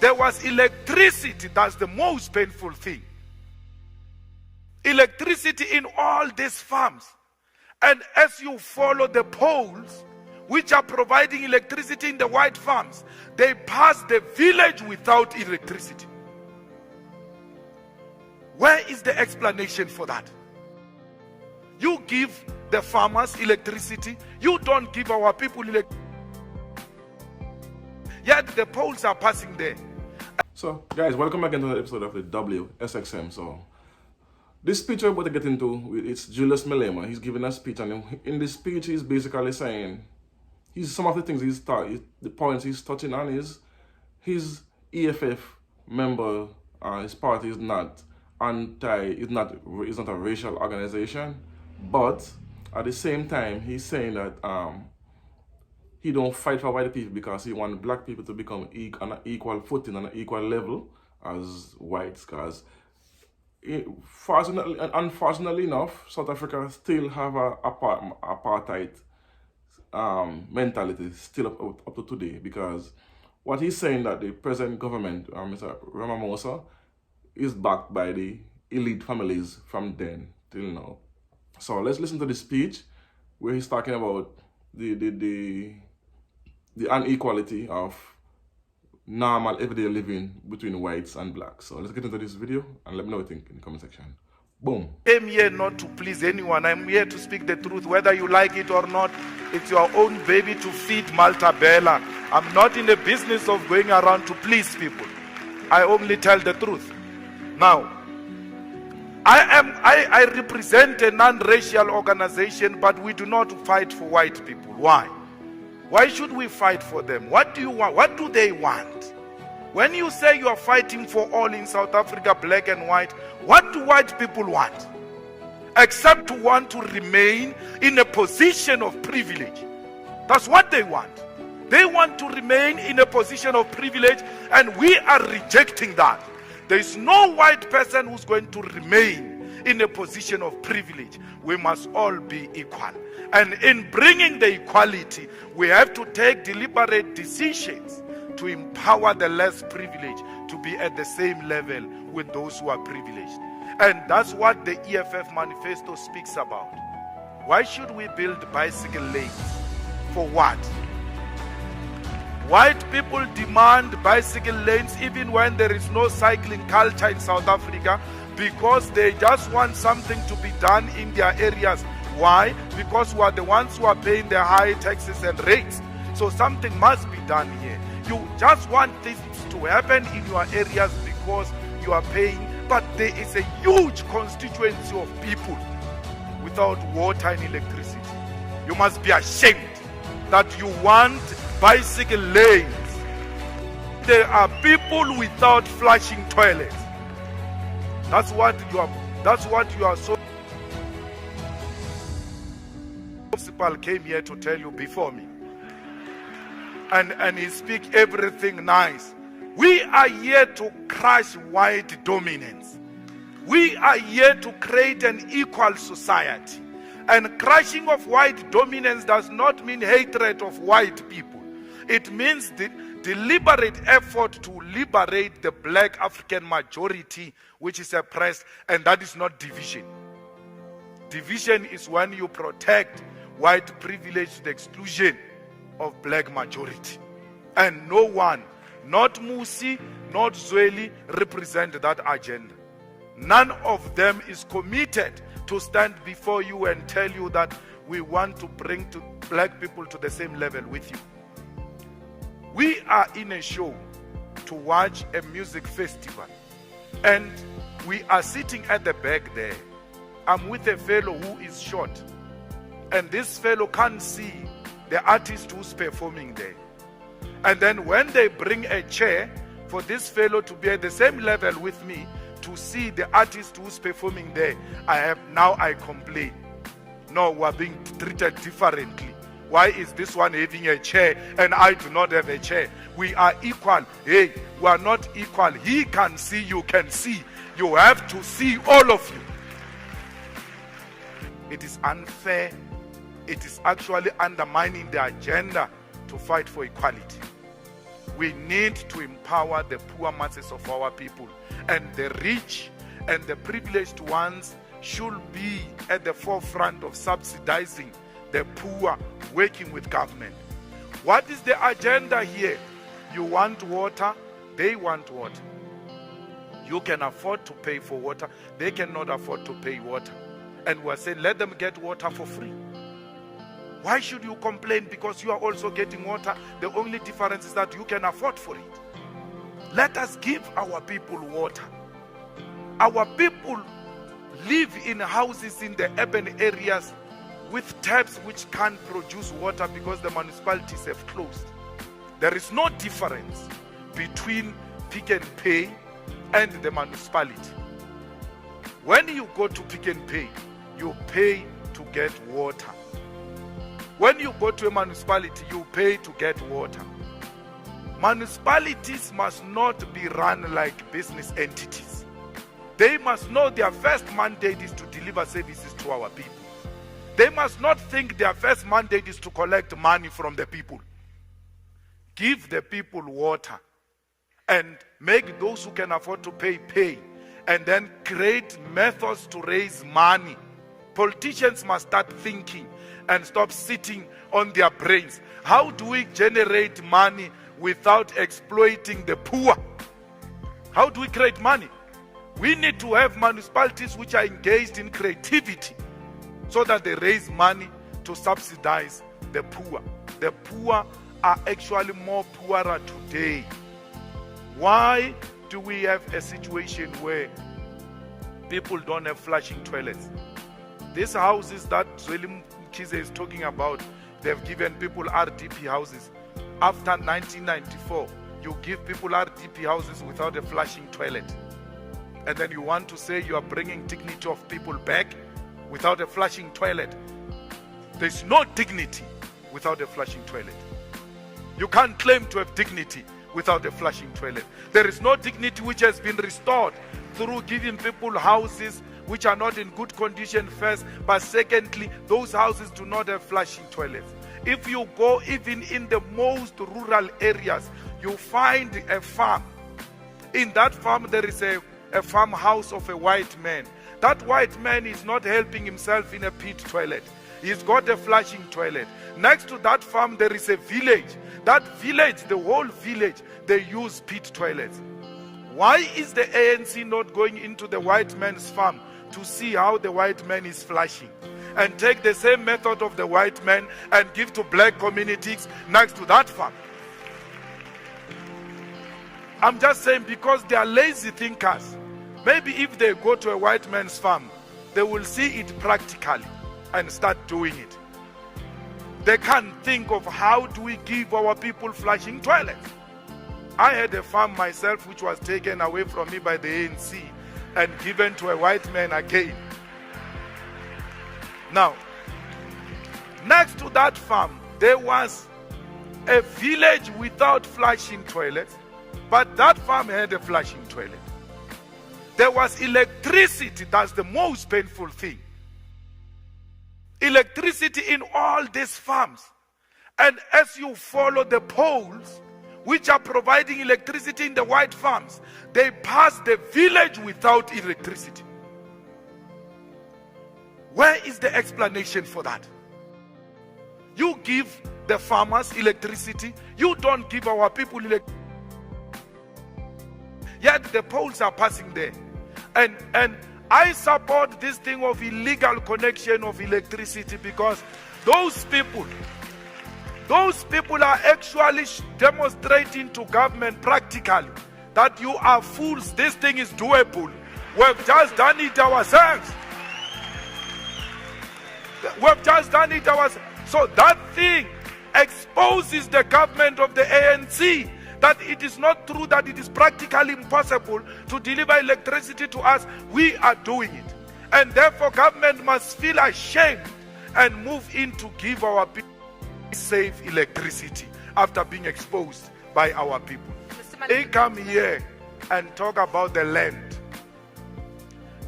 There was electricity. That's the most painful thing. Electricity in all these farms. And as you follow the poles, which are providing electricity in the white farms, they pass the village without electricity. Where is the explanation for that? You give the farmers electricity, you don't give our people electricity. Yet the poles are passing there. So, guys, welcome back to another episode of the WSXM. So, this speech we're about to get into, it's Julius Malema. He's giving a speech, and in this speech, he's basically saying, some of the things the points he's touching on is his EFF member, his party is not is not a racial organization, but at the same time, he's saying that he don't fight for white people because he wants black people to become on an equal footing, on an equal level as whites. Because unfortunately enough, South Africa still have a apartheid mentality still up to today, because what he's saying that the present government, Mr. Ramaphosa, is backed by the elite families from then till now. So let's listen to the speech where he's talking about the inequality of normal everyday living between whites and blacks. So let's get into this video and let me know what you think in the comment section. Boom. I'm here not to please anyone. I'm here to speak the truth, whether you like it or not. It's your own baby to feed Malta Bella. I'm not in the business of going around to please people. I only tell the truth. Now, I represent a non-racial organization, but we do not fight for white people. Why? Why should we fight for them? What do you want? What do they want? When you say you are fighting for all in South Africa, black and white, what do white people want? Except to want to remain in a position of privilege. That's what they want. They want to remain in a position of privilege, and we are rejecting that. There is no white person who's going to remain in a position of privilege. We must all be equal. And in bringing the equality, we have to take deliberate decisions to empower the less privileged to be at the same level with those who are privileged. And that's what the EFF manifesto speaks about. Why should we build bicycle lanes? For what? White people demand bicycle lanes even when there is no cycling culture in South Africa, because they just want something to be done in their areas. Why? Because we are the ones who are paying the high taxes and rates. So something must be done here. You just want things to happen in your areas because you are paying, but there is a huge constituency of people without water and electricity. You must be ashamed that you want bicycle lanes. There are people without flushing toilets. That's what you are so. Principal came here to tell you before me. And he speak everything nice. We are here to crush white dominance. We are here to create an equal society. And crushing of white dominance does not mean hatred of white people. It means the deliberate effort to liberate the black African majority, which is oppressed, and that is not division. Division is when you protect white privilege to the exclusion of black majority. And no one, not Musi, not Zweli, represent that agenda. None of them is committed to stand before you and tell you that we want to bring to black people to the same level with you. We are in a show to watch a music festival, and we are sitting at the back there. I'm with a fellow who is short, and this fellow can't see the artist who's performing there. And then when they bring a chair for this fellow to be at the same level with me to see the artist who's performing there, I complain. No, we're being treated differently. Why is this one having a chair and I do not have a chair? We are equal. Hey, we are not equal. He can see, you can see. You have to see, all of you. It is unfair. It is actually undermining the agenda to fight for equality. We need to empower the poor masses of our people. And the rich and the privileged ones should be at the forefront of subsidizing the poor, working with government. What is the agenda here? You want water, they want water. You can afford to pay for water, they cannot afford to pay water. And we're saying, let them get water for free. Why should you complain? Because you are also getting water. The only difference is that you can afford for it. Let us give our people water. Our people live in houses in the urban areas with taps which can't produce water because the municipalities have closed. There is no difference between Pick and Pay and the municipality. When you go to Pick and Pay, you pay to get water. When you go to a municipality, you pay to get water. Municipalities must not be run like business entities. They must know their first mandate is to deliver services to our people. They must not think their first mandate is to collect money from the people. Give the people water and make those who can afford to pay, pay. And then create methods to raise money. Politicians must start thinking and stop sitting on their brains. How do we generate money without exploiting the poor? How do we create money? We need to have municipalities which are engaged in creativity so that they raise money to subsidize the poor. The poor are actually more poorer today. Why do we have a situation where people don't have flushing toilets? These houses that Julius Malema is talking about, they've given people RDP houses. After 1994, you give people RDP houses without a flushing toilet. And then you want to say you are bringing dignity of people back without a flushing toilet. There's no dignity without a flushing toilet. You can't claim to have dignity without a flushing toilet. There is no dignity which has been restored through giving people houses which are not in good condition first, but secondly, those houses do not have flushing toilets. If you go even in the most rural areas, you find a farm. In that farm, there is a farmhouse of a white man. That white man is not helping himself in a pit toilet. He's got a flushing toilet. Next to that farm, there is a village. That village, the whole village, they use pit toilets. Why is the ANC not going into the white man's farm to see how the white man is flushing? And take the same method of the white man and give to black communities next to that farm. I'm just saying, because they are lazy thinkers. Maybe if they go to a white man's farm, they will see it practically and start doing it. They can't think of how do we give our people flushing toilets. I had a farm myself which was taken away from me by the ANC and given to a white man again. Now, next to that farm, there was a village without flushing toilets, but that farm had a flushing toilet. There was electricity. That's the most painful thing. Electricity in all these farms. And as you follow the poles which are providing electricity in the white farms, they pass the village without electricity. Where is the explanation for that? You give the farmers electricity, you don't give our people electricity. Yet the poles are passing there. And I support this thing of illegal connection of electricity, because those people are actually demonstrating to government practically that you are fools. This thing is doable. We've just done it ourselves. We've just done it ourselves. So that thing exposes the government of the ANC that it is not true, that it is practically impossible to deliver electricity to us. We are doing it. And therefore government must feel ashamed and move in to give our people safe electricity after being exposed by our people. They come here and talk about the land.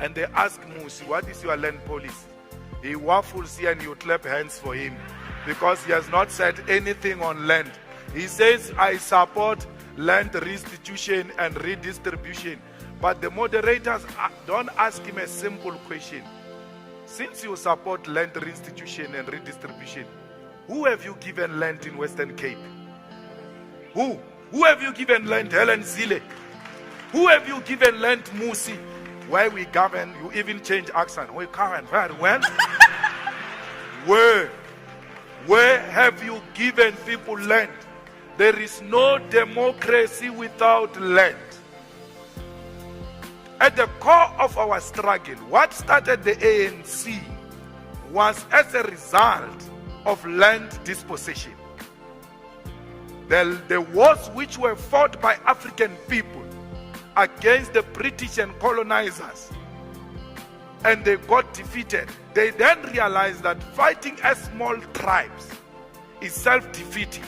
And they ask Musi, what is your land policy? He waffles here and you clap hands for him, because he has not said anything on land. He says, I support land restitution and redistribution. But the moderators don't ask him a simple question. Since you support land restitution and redistribution, who have you given land in Western Cape? Who? Who have you given land? Helen Zille. Who have you given land? Musi. Where we govern, you even change accent. We govern very well. Where have you given people land? There is no democracy without land. At the core of our struggle, what started the ANC was as a result of land dispossession. The wars which were fought by African people against the British and colonizers, and they got defeated. They then realized that fighting as small tribes is self-defeating.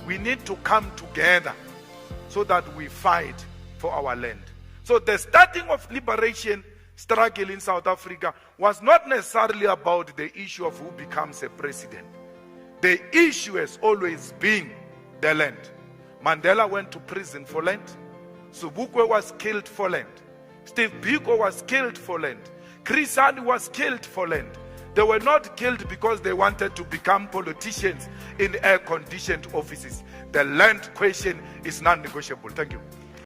We need to come together so that we fight for our land. So the starting of liberation struggle in South Africa was not necessarily about the issue of who becomes a president. The issue has always been the land. Mandela went to prison for land. Sobukwe was killed for land. Steve Biko was killed for land. Chris Hani was killed for land. They were not killed because they wanted to become politicians in air-conditioned offices. The land question is non-negotiable. Thank you.